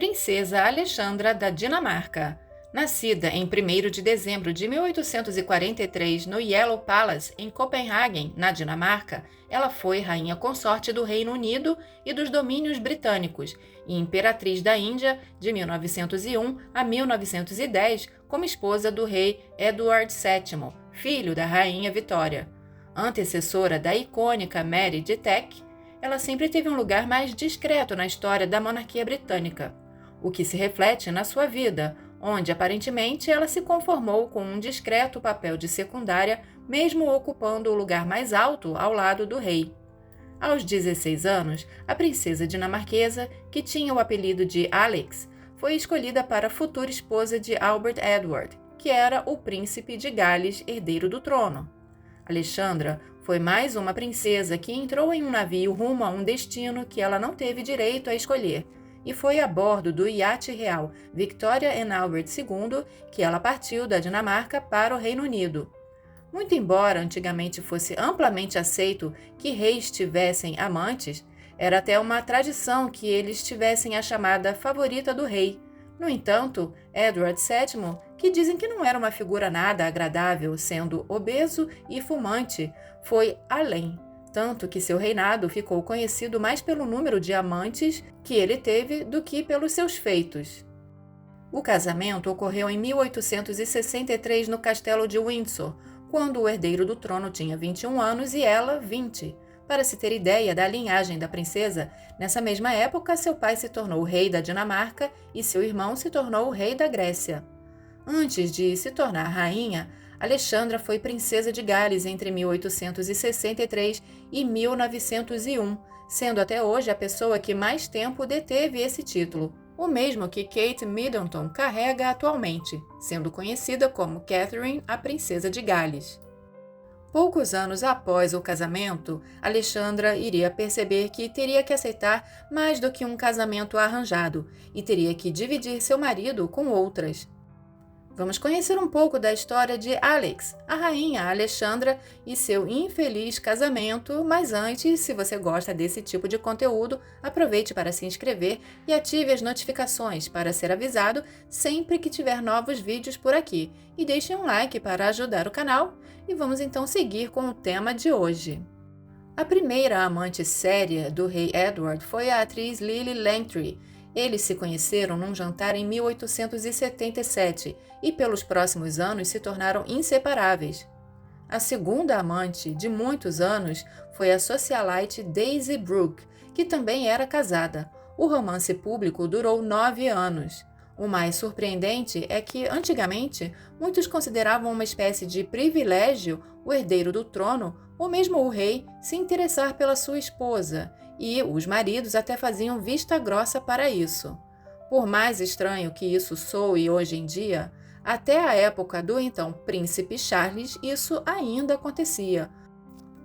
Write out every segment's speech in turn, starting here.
Princesa Alexandra da Dinamarca. Nascida em 1º de dezembro de 1843 no Yellow Palace, em Copenhague, na Dinamarca, ela foi rainha consorte do Reino Unido e dos domínios britânicos e imperatriz da Índia de 1901 a 1910 como esposa do rei Edward VII, filho da rainha Vitória. Antecessora da icônica Mary de Teck, ela sempre teve um lugar mais discreto na história da monarquia britânica, o que se reflete na sua vida, onde aparentemente ela se conformou com um discreto papel de secundária, mesmo ocupando o lugar mais alto ao lado do rei. Aos 16 anos, a princesa dinamarquesa, que tinha o apelido de Alex, foi escolhida para a futura esposa de Albert Edward, que era o príncipe de Gales, herdeiro do trono. Alexandra foi mais uma princesa que entrou em um navio rumo a um destino que ela não teve direito a escolher, e foi a bordo do iate real Victoria and Albert II que ela partiu da Dinamarca para o Reino Unido. Muito embora antigamente fosse amplamente aceito que reis tivessem amantes, era até uma tradição que eles tivessem a chamada favorita do rei. No entanto, Edward VII, que dizem que não era uma figura nada agradável, sendo obeso e fumante, foi além. Tanto que seu reinado ficou conhecido mais pelo número de amantes que ele teve do que pelos seus feitos. O casamento ocorreu em 1863 no Castelo de Windsor, quando o herdeiro do trono tinha 21 anos e ela 20. Para se ter ideia da linhagem da princesa, nessa mesma época seu pai se tornou rei da Dinamarca e seu irmão se tornou o rei da Grécia. Antes de se tornar rainha, Alexandra foi princesa de Gales entre 1863 e 1901, sendo até hoje a pessoa que mais tempo deteve esse título, o mesmo que Kate Middleton carrega atualmente, sendo conhecida como Catherine, a Princesa de Gales. Poucos anos após o casamento, Alexandra iria perceber que teria que aceitar mais do que um casamento arranjado e teria que dividir seu marido com outras. Vamos conhecer um pouco da história de Alex, a rainha Alexandra e seu infeliz casamento, mas antes, se você gosta desse tipo de conteúdo, aproveite para se inscrever e ative as notificações para ser avisado sempre que tiver novos vídeos por aqui. E deixe um like para ajudar o canal e vamos então seguir com o tema de hoje. A primeira amante séria do rei Edward foi a atriz Lily Langtry. Eles se conheceram num jantar em 1877 e pelos próximos anos se tornaram inseparáveis. A segunda amante, de muitos anos, foi a socialite Daisy Brooke, que também era casada. O romance público durou 9 anos. O mais surpreendente é que, antigamente, muitos consideravam uma espécie de privilégio o herdeiro do trono, ou mesmo o rei, se interessar pela sua esposa, e os maridos até faziam vista grossa para isso. Por mais estranho que isso soe hoje em dia, até a época do então príncipe Charles isso ainda acontecia.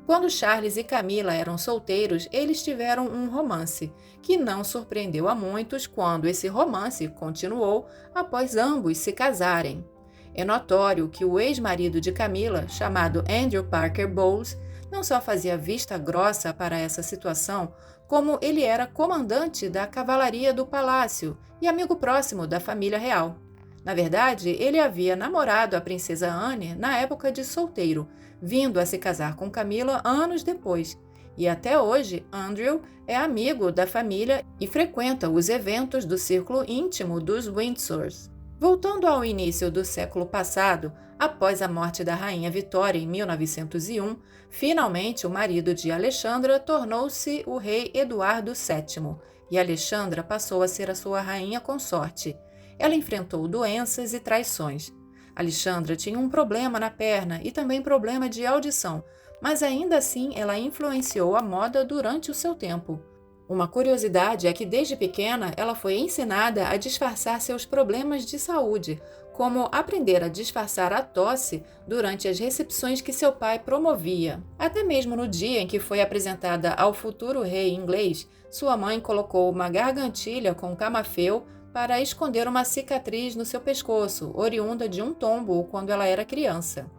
Quando Charles e Camila eram solteiros, eles tiveram um romance, que não surpreendeu a muitos quando esse romance continuou após ambos se casarem. É notório que o ex-marido de Camila, chamado Andrew Parker Bowles, não só fazia vista grossa para essa situação, como ele era comandante da cavalaria do palácio e amigo próximo da família real. Na verdade, ele havia namorado a princesa Anne na época de solteiro, vindo a se casar com Camila anos depois. E até hoje, Andrew é amigo da família e frequenta os eventos do círculo íntimo dos Windsors. Voltando ao início do século passado, após a morte da rainha Vitória em 1901, finalmente o marido de Alexandra tornou-se o rei Eduardo VII, e Alexandra passou a ser a sua rainha consorte. Ela enfrentou doenças e traições. Alexandra tinha um problema na perna e também problema de audição, mas ainda assim ela influenciou a moda durante o seu tempo. Uma curiosidade é que desde pequena ela foi ensinada a disfarçar seus problemas de saúde, como aprender a disfarçar a tosse durante as recepções que seu pai promovia. Até mesmo no dia em que foi apresentada ao futuro rei inglês, sua mãe colocou uma gargantilha com camafeu para esconder uma cicatriz no seu pescoço, oriunda de um tombo quando ela era criança.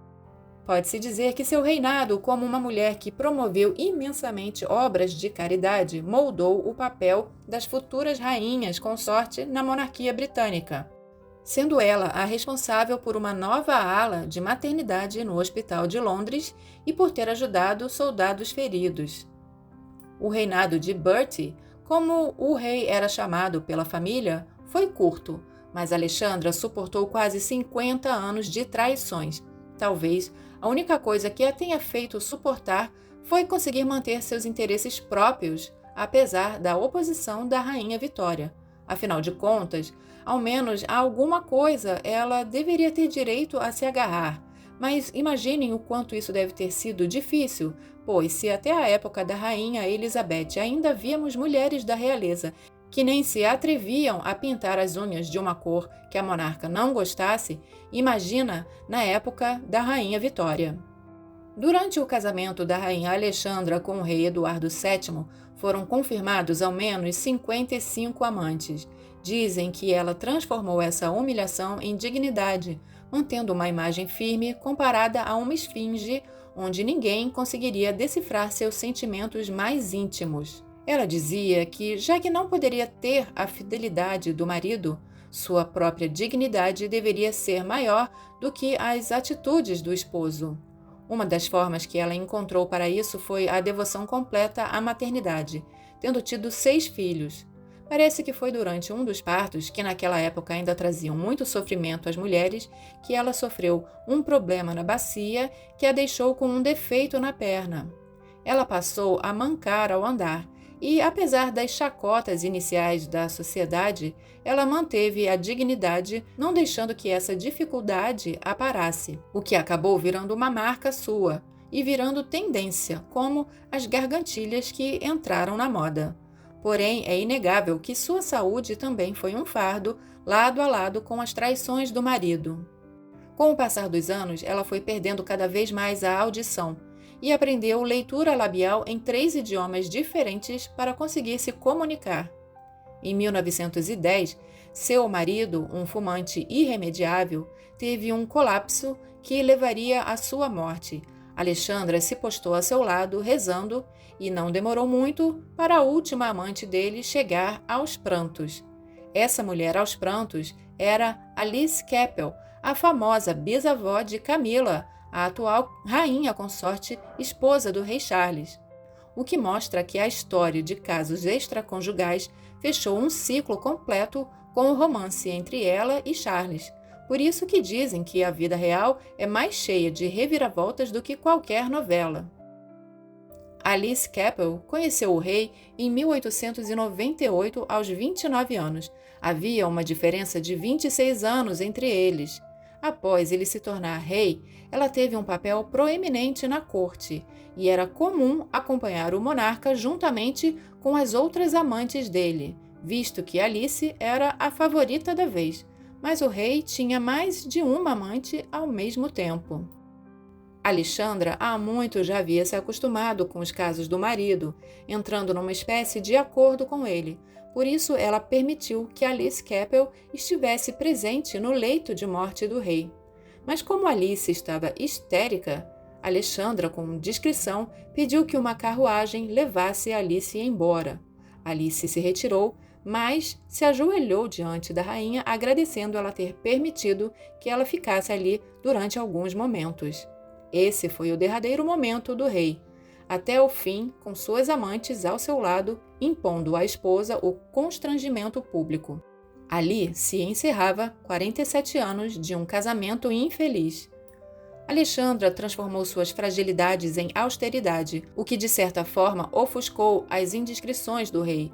Pode-se dizer que seu reinado, como uma mulher que promoveu imensamente obras de caridade, moldou o papel das futuras rainhas consorte na monarquia britânica, sendo ela a responsável por uma nova ala de maternidade no Hospital de Londres e por ter ajudado soldados feridos. O reinado de Bertie, como o rei era chamado pela família, foi curto, mas Alexandra suportou quase 50 anos de traições. Talvez a única coisa que a tenha feito suportar foi conseguir manter seus interesses próprios, apesar da oposição da rainha Vitória. Afinal de contas, ao menos a alguma coisa ela deveria ter direito a se agarrar. Mas imaginem o quanto isso deve ter sido difícil, pois se até a época da rainha Elizabeth ainda víamos mulheres da realeza que nem se atreviam a pintar as unhas de uma cor que a monarca não gostasse, imagina na época da rainha Vitória. Durante o casamento da rainha Alexandra com o rei Eduardo VII, foram confirmados ao menos 55 amantes. Dizem que ela transformou essa humilhação em dignidade, mantendo uma imagem firme comparada a uma esfinge onde ninguém conseguiria decifrar seus sentimentos mais íntimos. Ela dizia que, já que não poderia ter a fidelidade do marido, sua própria dignidade deveria ser maior do que as atitudes do esposo. Uma das formas que ela encontrou para isso foi a devoção completa à maternidade, tendo tido 6 filhos. Parece que foi durante um dos partos, que naquela época ainda traziam muito sofrimento às mulheres, que ela sofreu um problema na bacia que a deixou com um defeito na perna. Ela passou a mancar ao andar e, apesar das chacotas iniciais da sociedade, ela manteve a dignidade, não deixando que essa dificuldade a parasse, o que acabou virando uma marca sua e virando tendência, como as gargantilhas que entraram na moda. Porém, é inegável que sua saúde também foi um fardo, lado a lado com as traições do marido. Com o passar dos anos, ela foi perdendo cada vez mais a audição e aprendeu leitura labial em 3 idiomas diferentes para conseguir se comunicar. Em 1910, seu marido, um fumante irremediável, teve um colapso que levaria à sua morte. Alexandra se postou a seu lado, rezando, e não demorou muito para a última amante dele chegar aos prantos. Essa mulher aos prantos era Alice Keppel, a famosa bisavó de Camila, a atual rainha consorte, esposa do rei Charles. O que mostra que a história de casos extraconjugais fechou um ciclo completo com o romance entre ela e Charles. Por isso que dizem que a vida real é mais cheia de reviravoltas do que qualquer novela. Alice Keppel conheceu o rei em 1898 aos 29 anos. Havia uma diferença de 26 anos entre eles. Após ele se tornar rei, ela teve um papel proeminente na corte, e era comum acompanhar o monarca juntamente com as outras amantes dele, visto que Alice era a favorita da vez, mas o rei tinha mais de uma amante ao mesmo tempo. Alexandra há muito já havia se acostumado com os casos do marido, entrando numa espécie de acordo com ele. Por isso, ela permitiu que Alice Keppel estivesse presente no leito de morte do rei. Mas como Alice estava histérica, Alexandra, com discrição, pediu que uma carruagem levasse Alice embora. Alice se retirou, mas se ajoelhou diante da rainha, agradecendo ela ter permitido que ela ficasse ali durante alguns momentos. Esse foi o derradeiro momento do rei, até o fim, com suas amantes ao seu lado, impondo à esposa o constrangimento público. Ali se encerrava 47 anos de um casamento infeliz. Alexandra transformou suas fragilidades em austeridade, o que de certa forma ofuscou as indiscrições do rei.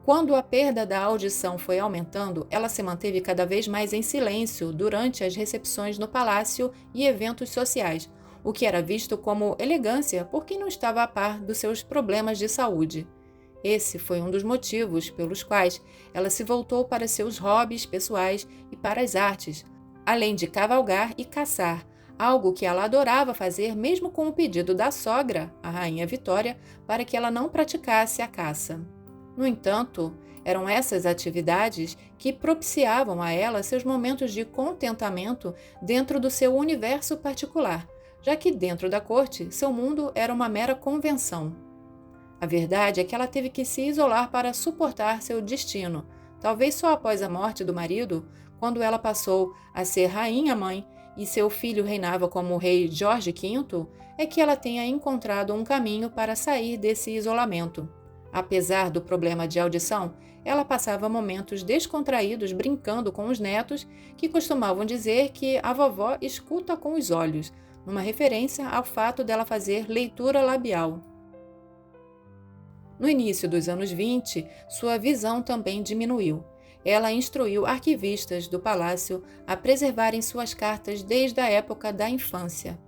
Quando a perda da audição foi aumentando, ela se manteve cada vez mais em silêncio durante as recepções no palácio e eventos sociais, o que era visto como elegância por quem não estava a par dos seus problemas de saúde. Esse foi um dos motivos pelos quais ela se voltou para seus hobbies pessoais e para as artes, além de cavalgar e caçar, algo que ela adorava fazer mesmo com o pedido da sogra, a rainha Vitória, para que ela não praticasse a caça. No entanto, eram essas atividades que propiciavam a ela seus momentos de contentamento dentro do seu universo particular, já que dentro da corte seu mundo era uma mera convenção. A verdade é que ela teve que se isolar para suportar seu destino, talvez só após a morte do marido, quando ela passou a ser rainha-mãe e seu filho reinava como rei Jorge V, é que ela tenha encontrado um caminho para sair desse isolamento. Apesar do problema de audição, ela passava momentos descontraídos brincando com os netos, que costumavam dizer que a vovó escuta com os olhos, numa referência ao fato dela fazer leitura labial. No início dos anos 20, sua visão também diminuiu. Ela instruiu arquivistas do palácio a preservarem suas cartas desde a época da infância.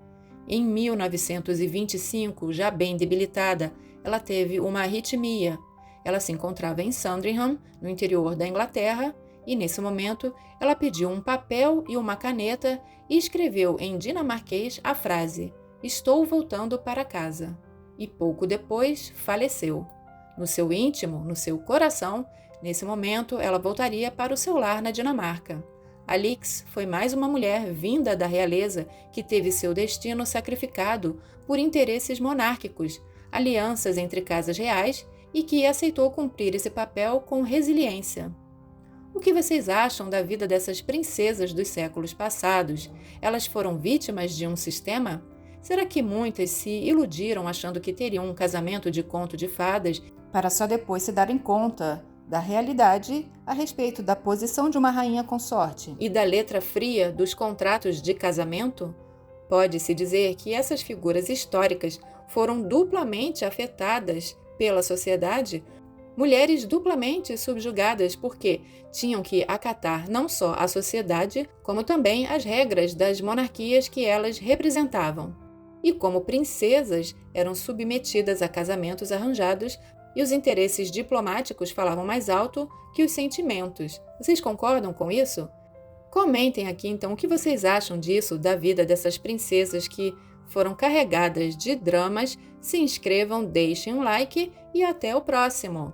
Em 1925, já bem debilitada, ela teve uma arritmia. Ela se encontrava em Sandringham, no interior da Inglaterra, e nesse momento ela pediu um papel e uma caneta e escreveu em dinamarquês a frase "Estou voltando para casa", e pouco depois faleceu. No seu íntimo, no seu coração, nesse momento ela voltaria para o seu lar na Dinamarca. Alix foi mais uma mulher vinda da realeza que teve seu destino sacrificado por interesses monárquicos, alianças entre casas reais e que aceitou cumprir esse papel com resiliência. O que vocês acham da vida dessas princesas dos séculos passados? Elas foram vítimas de um sistema? Será que muitas se iludiram achando que teriam um casamento de conto de fadas para só depois se darem conta da realidade a respeito da posição de uma rainha consorte e da letra fria dos contratos de casamento? Pode-se dizer que essas figuras históricas foram duplamente afetadas pela sociedade, mulheres duplamente subjugadas porque tinham que acatar não só a sociedade, como também as regras das monarquias que elas representavam. E como princesas, eram submetidas a casamentos arranjados e os interesses diplomáticos falavam mais alto que os sentimentos. Vocês concordam com isso? Comentem aqui então o que vocês acham disso, da vida dessas princesas que foram carregadas de dramas. Se inscrevam, deixem um like e até o próximo!